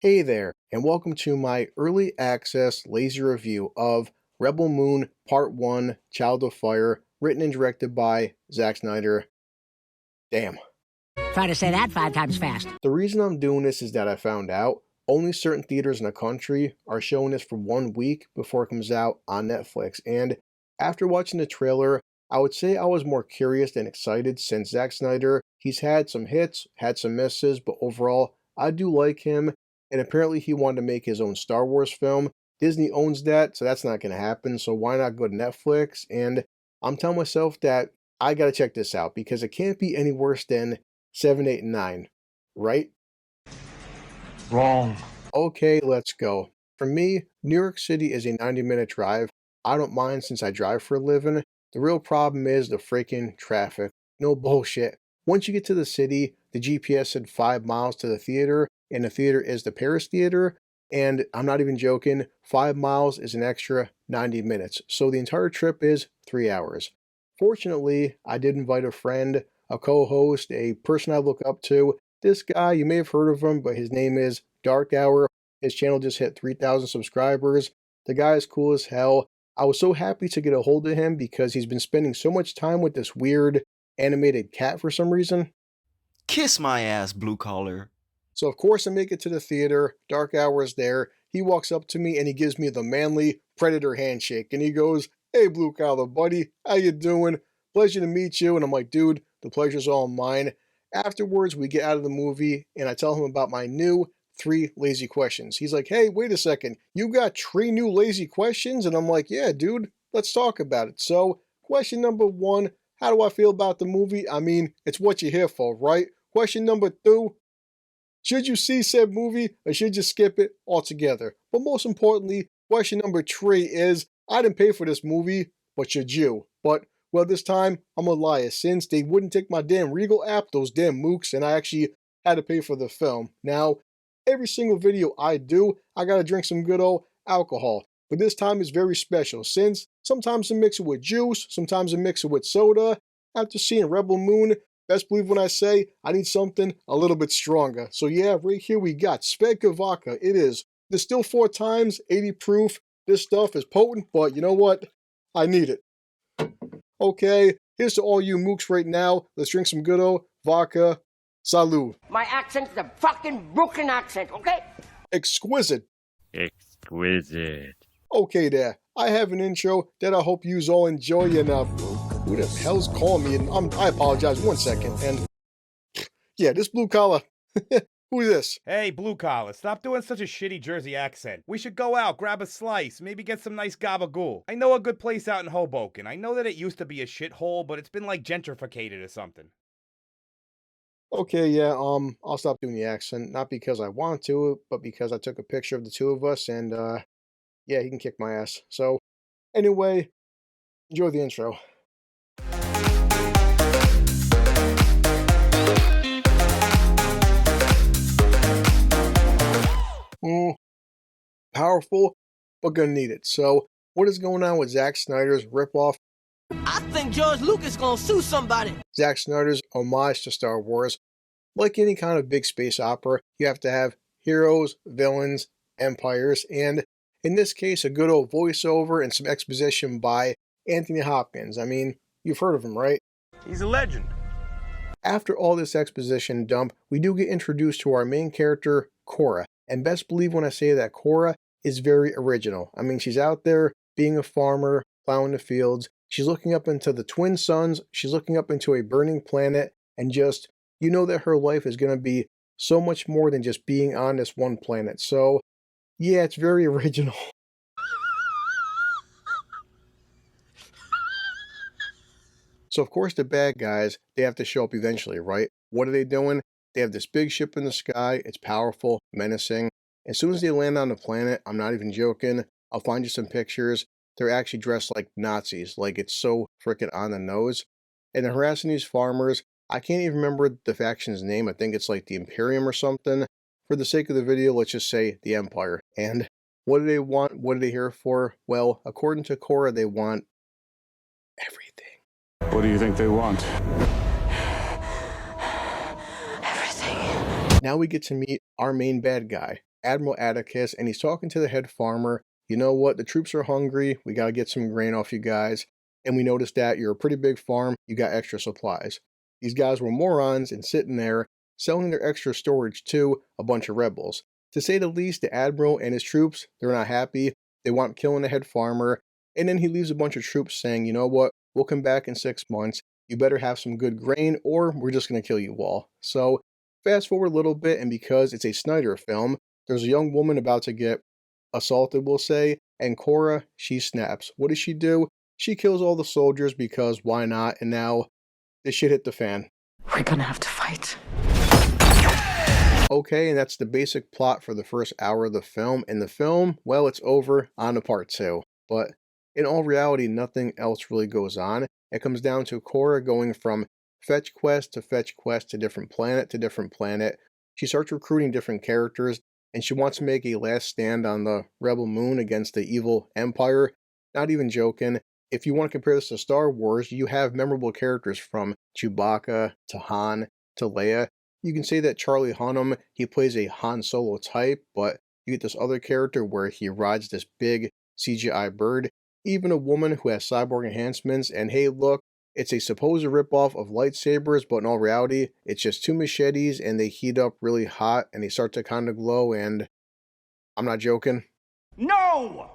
Hey there, and welcome to my early access lazy review of Rebel Moon Part 1 Child of Fire, written and directed by Zack Snyder. Damn. Try to say that 5 times fast. The reason I'm doing this is that I found out only certain theaters in the country are showing this for 1 week before it comes out on Netflix, and after watching the trailer, I would say I was more curious than excited since Zack Snyder, he's had some hits, had some misses, but overall, I do like him. And apparently he wanted to make his own Star Wars film. Disney owns that, so that's not going to happen. So why not go to Netflix? And I'm telling myself that I got to check this out because it can't be any worse than 7, 8, and 9, right? Wrong. Okay, let's go. For me, New York City is a 90-minute drive. I don't mind since I drive for a living. The real problem is the freaking traffic. No bullshit. Once you get to the city, the GPS said 5 miles to the theater, and the theater is the Paris Theater, and I'm not even joking, 5 miles is an extra 90 minutes, so the entire trip is 3 hours. Fortunately, I did invite a friend, a co-host, a person I look up to. This guy, you may have heard of him, but his name is Dark Hour. His channel just hit 3,000 subscribers. The guy is cool as hell. I was so happy to get a hold of him because he's been spending so much time with this weird animated cat for some reason. Kiss my ass, blue collar. So of course I make it to the theater, Dark Hour is there, he walks up to me and he gives me the manly Predator handshake and he goes, "Hey blue collar buddy, how you doing? Pleasure to meet you." And I'm like, "Dude, the pleasure's all mine." Afterwards we get out of the movie and I tell him about my new 3 lazy questions. He's like, "Hey, wait a second, you got 3 new lazy questions?" And I'm like, "Yeah dude, let's talk about it." So question number 1, how do I feel about the movie? I mean, it's what you're here for, right? Question number 2, should you see said movie or should you skip it altogether? But most importantly, question number 3 is, I didn't pay for this movie, but should you? But, well, this time, I'm a liar, since they wouldn't take my damn Regal app, those damn mooks, and I actually had to pay for the film. Now, every single video I do, I gotta drink some good old alcohol. But this time is very special, since sometimes I mix it with juice, sometimes I mix it with soda. After seeing Rebel Moon, best believe when I say I need something a little bit stronger. So yeah, right here we got Svedka Vodka. It is distilled 4 times, 80 proof. This stuff is potent, but you know what? I need it. Okay, here's to all you mooks right now. Let's drink some good old vodka. Salud. My accent's the fucking Brooklyn accent, okay? Exquisite. Exquisite. Okay there, I have an intro that I hope yous all enjoy, and who the hell's calling me? And I apologize, 1 second, and yeah, this blue collar, who's this? Hey, blue collar, stop doing such a shitty Jersey accent. We should go out, grab a slice, maybe get some nice gabagool. I know a good place out in Hoboken. I know that it used to be a shithole, but it's been like gentrificated or something. Okay, yeah, I'll stop doing the accent, not because I want to, but because I took a picture of the 2 of us, and yeah, he can kick my ass. So, anyway, enjoy the intro. Powerful, but gonna need it. So, what is going on with Zack Snyder's ripoff? I think George Lucas gonna sue somebody. Zack Snyder's homage to Star Wars. Like any kind of big space opera, you have to have heroes, villains, empires, and in this case, a good old voiceover and some exposition by Anthony Hopkins. I mean, you've heard of him, right? He's a legend. After all this exposition dump, we do get introduced to our main character, Cora. And best believe when I say that Cora is very original. I mean, she's out there being a farmer, plowing the fields. She's looking up into the twin suns. She's looking up into a burning planet. And just, you know that her life is going to be so much more than just being on this one planet. So, yeah, it's very original. So, of course, the bad guys, they have to show up eventually, right? What are they doing? They have this big ship in the sky. It's powerful, menacing. As soon as they land on the planet, I'm not even joking, I'll find you some pictures. They're actually dressed like Nazis. Like, it's so freaking on the nose. And they're harassing these farmers. I can't even remember the faction's name. I think it's like the Imperium or something. For the sake of the video, let's just say the Empire. And what do they want? What are they here for? Well, according to Cora, they want everything. What do you think they want? Now we get to meet our main bad guy, Admiral Atticus, and he's talking to the head farmer. You know what? The troops are hungry. We got to get some grain off you guys. And we noticed that you're a pretty big farm. You got extra supplies. These guys were morons and sitting there selling their extra storage to a bunch of rebels. To say the least, the Admiral and his troops, they're not happy. They want killing the head farmer. And then he leaves a bunch of troops saying, you know what? We'll come back in 6 months. You better have some good grain or we're just going to kill you all. So fast forward a little bit, and because it's a Snyder film, there's a young woman about to get assaulted, we'll say, and Cora, she snaps. What does she do? She kills all the soldiers because why not? And now this shit hit the fan. We're gonna have to fight. Okay, and that's the basic plot for the first hour of the film. And the film, well, it's over, on to part 2. But in all reality, nothing else really goes on. It comes down to Cora going from fetch quest to fetch quest to different planet to different planet. She starts recruiting different characters, and she wants to make a last stand on the Rebel Moon against the evil Empire. Not even joking. If you want to compare this to Star Wars, you have memorable characters from Chewbacca to Han to Leia. You can say that Charlie Hunnam, he plays a Han Solo type, but you get this other character where he rides this big CGI bird. Even a woman who has cyborg enhancements, and hey look, it's a supposed ripoff of lightsabers, but in all reality, it's just 2 machetes and they heat up really hot and they start to kind of glow, and I'm not joking. No!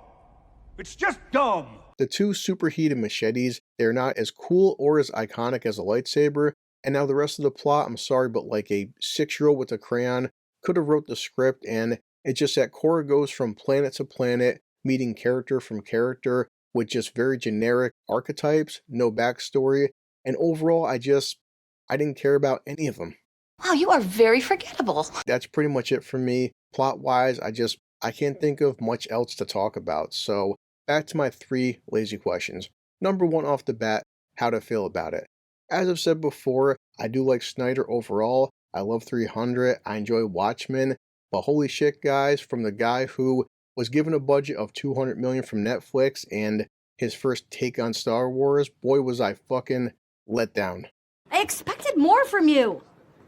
It's just dumb! The 2 superheated machetes, they're not as cool or as iconic as a lightsaber, and now the rest of the plot, I'm sorry, but like a 6-year-old with a crayon could have wrote the script, and it's just that Cora goes from planet to planet, meeting character from character, with just very generic archetypes, no backstory, and overall, I didn't care about any of them. Wow, you are very forgettable. That's pretty much it for me. Plot-wise, I can't think of much else to talk about, so back to my 3 lazy questions. Number 1 off the bat, how to feel about it. As I've said before, I do like Snyder overall. I love 300, I enjoy Watchmen, but holy shit guys, from the guy who was given a budget of $200 million from Netflix and his first take on Star Wars, boy was I fucking let down. I expected more from you.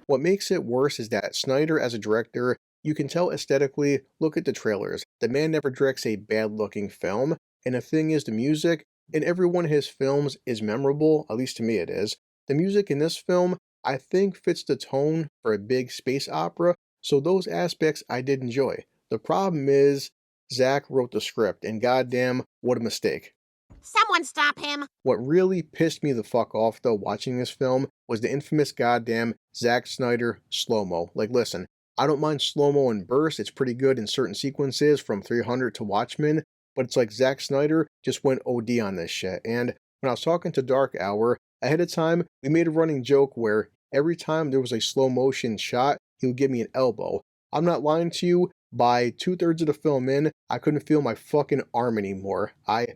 What makes it worse is that Snyder as a director, you can tell aesthetically, look at the trailers. The man never directs a bad looking film, and the thing is the music in every one of his films is memorable, at least to me it is. The music in this film, I think fits the tone for a big space opera, so those aspects I did enjoy. The problem is, Zack wrote the script, and goddamn, what a mistake. Someone stop him! What really pissed me the fuck off though watching this film was the infamous goddamn Zack Snyder slow-mo. Like listen, I don't mind slow-mo in bursts, it's pretty good in certain sequences from 300 to Watchmen, but it's like Zack Snyder just went OD on this shit. And when I was talking to Dark Hour, ahead of time, we made a running joke where every time there was a slow motion shot, he would give me an elbow. I'm not lying to you, by 2/3 of the film in, I couldn't feel my fucking arm anymore. I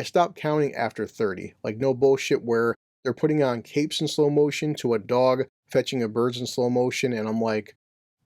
stopped counting after 30. Like no bullshit where they're putting on capes in slow motion to a dog fetching a bird in slow motion, and I'm like,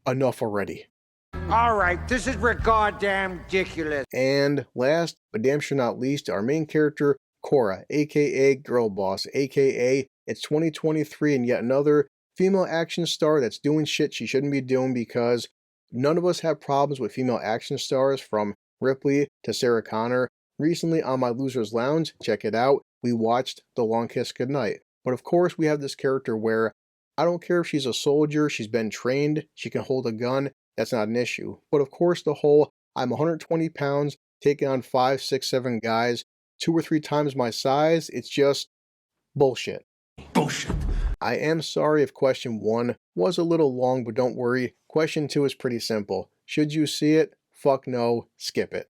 enough already. Alright, this is goddamn ridiculous. And last, but damn sure not least, our main character, Cora, aka Girl Boss, aka it's 2023 and yet another female action star that's doing shit she shouldn't be doing, because none of us have problems with female action stars from Ripley to Sarah Connor. Recently on my Loser's Lounge, check it out, we watched The Long Kiss Goodnight. But of course we have this character where I don't care if she's a soldier, she's been trained, she can hold a gun, that's not an issue. But of course the whole, I'm 120 pounds, taking on 5, 6, 7 guys, 2 or 3 times my size, it's just bullshit. Bullshit. I am sorry if question 1 was a little long, but don't worry, question 2 is pretty simple. Should you see it? Fuck no, skip it.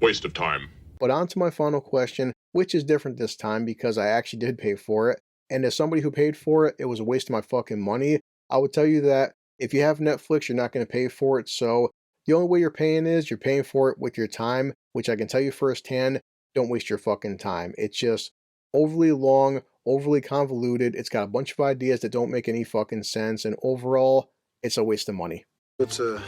Waste of time. But on to my final question, which is different this time because I actually did pay for it. And as somebody who paid for it, it was a waste of my fucking money. I would tell you that if you have Netflix, you're not going to pay for it. So the only way you're paying is you're paying for it with your time, which I can tell you firsthand, don't waste your fucking time. It's just overly long, overly convoluted. It's got a bunch of ideas that don't make any fucking sense. And overall, it's a waste of money. It's a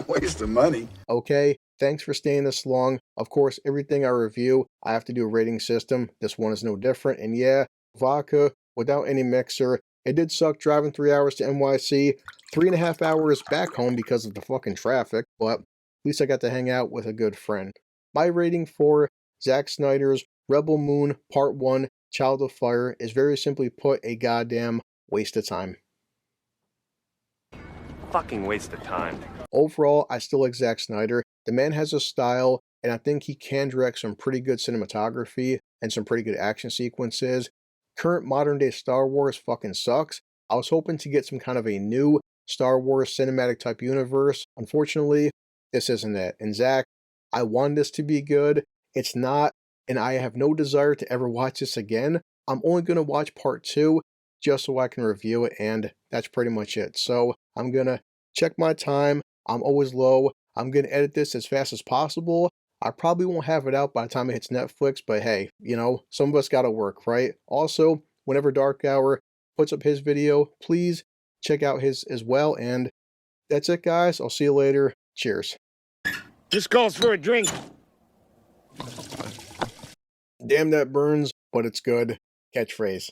waste of money. Okay, thanks for staying this long. Of course, everything I review, I have to do a rating system. This one is no different. And yeah, vodka without any mixer. It did suck driving 3 hours to NYC, 3.5 hours back home because of the fucking traffic, but at least I got to hang out with a good friend. My rating for Zack Snyder's Rebel Moon Part 1 Child of Fire is very simply put a goddamn waste of time. Fucking waste of time. Overall, I still like Zack Snyder. The man has a style, and I think he can direct some pretty good cinematography and some pretty good action sequences. Current modern day Star Wars fucking sucks. I was hoping to get some kind of a new Star Wars cinematic type universe. Unfortunately, this isn't it. And Zack, I want this to be good. It's not, and I have no desire to ever watch this again. I'm only going to watch part 2 just so I can review it, and that's pretty much it. So I'm going to check my time. I'm always low. I'm going to edit this as fast as possible. I probably won't have it out by the time it hits Netflix, but hey, you know, some of us got to work, right? Also, whenever Dark Hour puts up his video, please check out his as well. And that's it, guys. I'll see you later. Cheers. This calls for a drink. Damn, that burns, but it's good. Catchphrase.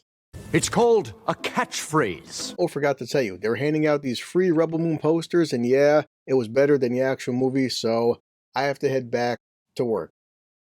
It's called a catchphrase. Oh, forgot to tell you, they were handing out these free Rebel Moon posters, and yeah, it was better than the actual movie, so I have to head back to work.